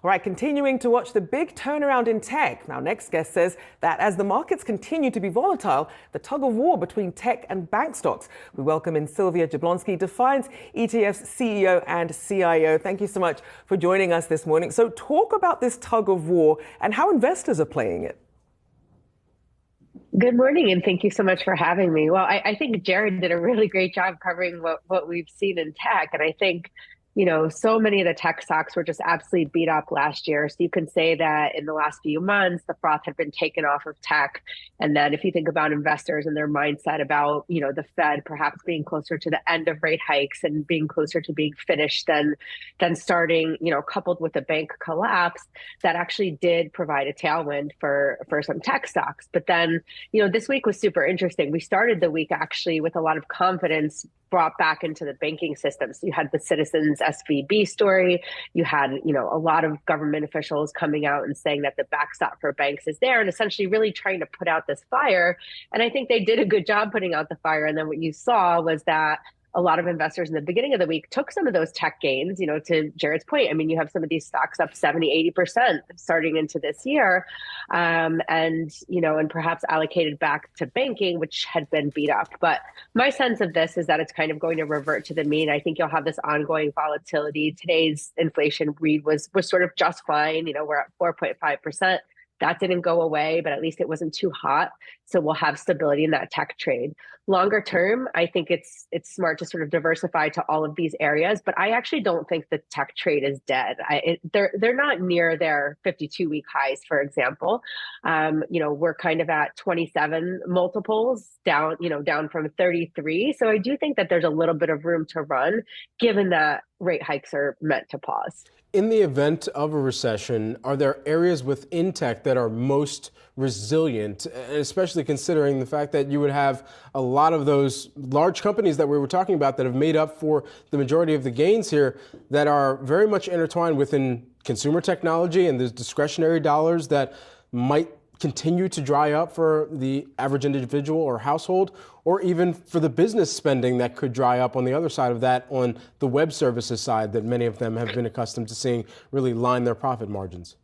All right, continuing to watch the big turnaround in tech. Our next guest says that as the markets continue to be volatile, the tug-of-war between tech and bank stocks. We welcome in Sylvia Jablonski, Defiance ETFs CEO and CIO. Thank you so much for joining us this morning. So talk about this tug-of-war and how investors are playing it. Good morning, and thank you so much for having me. Well, I think Jared did a really great job covering what we've seen in tech. And I think, so many of the tech stocks were just absolutely beat up last year. So you can say that in the last few months, the froth had been taken off of tech. And then if you think about investors and their mindset about, the Fed perhaps being closer to the end of rate hikes and being closer to being finished than starting, coupled with the bank collapse, that actually did provide a tailwind for some tech stocks. But then, this week was super interesting. We started the week actually with a lot of confidence brought back into the banking system. So you had the Citizens SVB story. You had, a lot of government officials coming out and saying that the backstop for banks is there and essentially really trying to put out this fire. And I think they did a good job putting out the fire. And then what you saw was that a lot of investors in the beginning of the week took some of those tech gains, to Jared's point. I mean, you have some of these stocks up 70, 80% starting into this year. And perhaps allocated back to banking, which had been beat up. But my sense of this is that it's kind of going to revert to the mean. I think you'll have this ongoing volatility. Today's inflation read was sort of just fine. We're at 4.5%. That didn't go away, but at least it wasn't too hot. So we'll have stability in that tech trade. Longer term, I think it's smart to sort of diversify to all of these areas, but I actually don't think the tech trade is dead. They're not near their 52-week highs, for example. We're kind of at 27 multiples down from 33. So I do think that there's a little bit of room to run, given that rate hikes are meant to pause. In the event of a recession, are there areas within tech that are most resilient, especially considering the fact that you would have a lot of those large companies that we were talking about that have made up for the majority of the gains here that are very much intertwined within consumer technology and the discretionary dollars that might continue to dry up for the average individual or household, or even for the business spending that could dry up on the other side of that on the web services side that many of them have been accustomed to seeing really line their profit margins?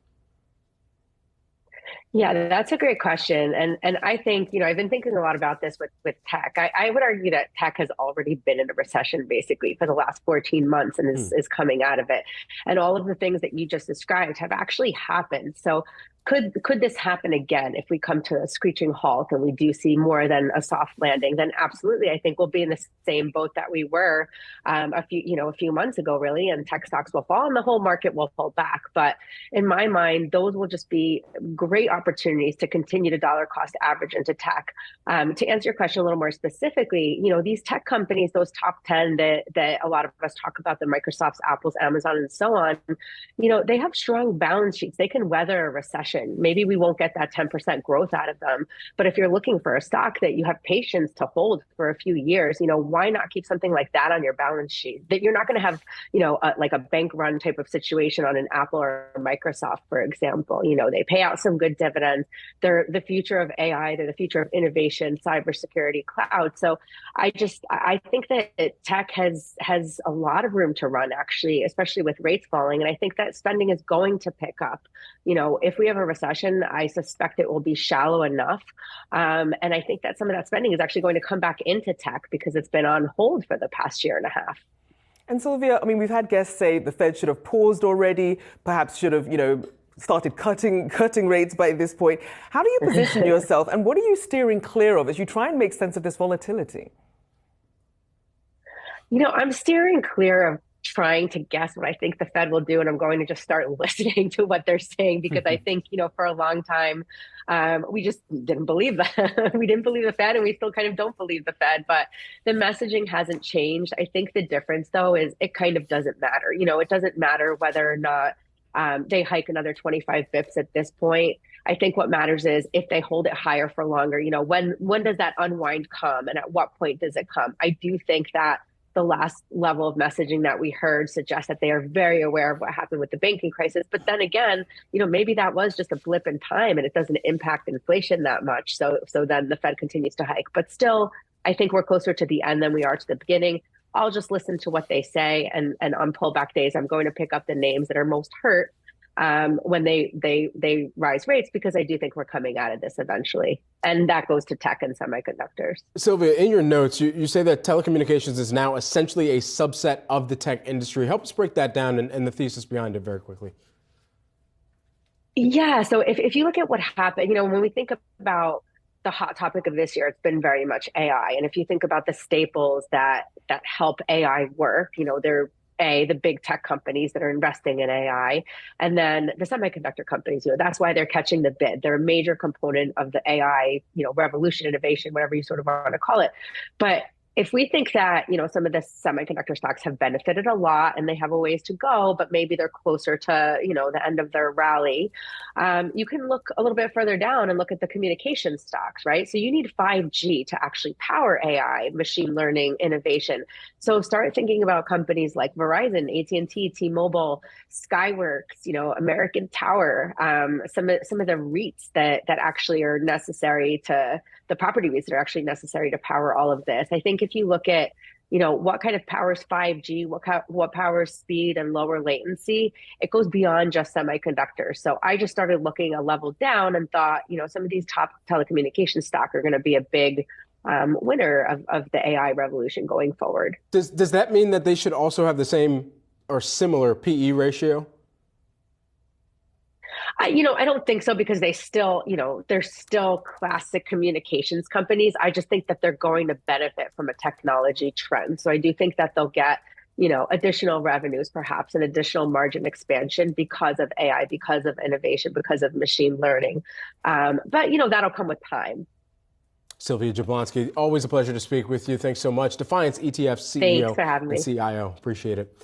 Yeah, that's a great question. And I think, I've been thinking a lot about this with tech. I would argue that tech has already been in a recession basically for the last 14 months and is coming out of it. And all of the things that you just described have actually happened. So could this happen again if we come to a screeching halt and we do see more than a soft landing? Then absolutely, I think we'll be in the same boat that we were a few months ago, really, and tech stocks will fall and the whole market will pull back. But in my mind, those will just be great opportunities to continue to dollar cost average into tech. To answer your question a little more specifically, these tech companies, those top 10 that a lot of us talk about, the Microsofts, Apples, Amazon, and so on, they have strong balance sheets. They can weather a recession. Maybe we won't get that 10% growth out of them. But if you're looking for a stock that you have patience to hold for a few years, why not keep something like that on your balance sheet? That you're not going to have, like a bank run type of situation on an Apple or Microsoft, for example. They pay out some good dividends. They're the future of AI. They're the future of innovation, cybersecurity, cloud. So I think that tech has a lot of room to run, actually, especially with rates falling. And I think that spending is going to pick up. If we have a recession, I suspect it will be shallow enough. And I think that some of that spending is actually going to come back into tech because it's been on hold for the past year and a half. And Sylvia, we've had guests say the Fed should have paused already, perhaps should have, started cutting rates by this point. How do you position yourself and what are you steering clear of as you try and make sense of this volatility? I'm steering clear of trying to guess what I think the Fed will do, and I'm going to just start listening to what they're saying because I think, for a long time, we just didn't believe that. We didn't believe the Fed, and we still kind of don't believe the Fed, but the messaging hasn't changed. I think the difference, though, is it kind of doesn't matter. It doesn't matter whether or not they hike another 25 bips at this point. I think what matters is if they hold it higher for longer, when does that unwind come and at what point does it come? I do think that the last level of messaging that we heard suggests that they are very aware of what happened with the banking crisis. But then again, maybe that was just a blip in time and it doesn't impact inflation that much. So then the Fed continues to hike. But still, I think we're closer to the end than we are to the beginning. I'll just listen to what they say. And on pullback days, I'm going to pick up the names that are most hurt. when they rise rates, because I do think we're coming out of this eventually. And that goes to tech and semiconductors. Sylvia, in your notes, you say that telecommunications is now essentially a subset of the tech industry. Help us break that down and the thesis behind it very quickly. Yeah. So if you look at what happened, when we think about the hot topic of this year, it's been very much AI. And if you think about the staples that help AI work, they're the big tech companies that are investing in AI, and then the semiconductor companies, that's why they're catching the bid. They're a major component of the AI, revolution, innovation, whatever you sort of want to call it. But if we think that, some of the semiconductor stocks have benefited a lot and they have a ways to go, but maybe they're closer to, the end of their rally, you can look a little bit further down and look at the communication stocks, right? So you need 5G to actually power AI, machine learning, innovation. So start thinking about companies like Verizon, AT&T, T-Mobile, Skyworks, American Tower, some of the REITs that actually are necessary to the property REITs that are actually necessary to power all of this. I think if you look at, what kind of powers 5G, what powers speed and lower latency, it goes beyond just semiconductors. So I just started looking a level down and thought, some of these top telecommunications stock are going to be a big winner of the AI revolution going forward. Does that mean that they should also have the same or similar PE ratio? I don't think so, because they're still classic communications companies. I just think that they're going to benefit from a technology trend. So I do think that they'll get, additional revenues, perhaps an additional margin expansion because of AI, because of innovation, because of machine learning. But, that'll come with time. Sylvia Jablonski, always a pleasure to speak with you. Thanks so much. Defiance ETFs CEO Thanks for having me. and CIO. Appreciate it.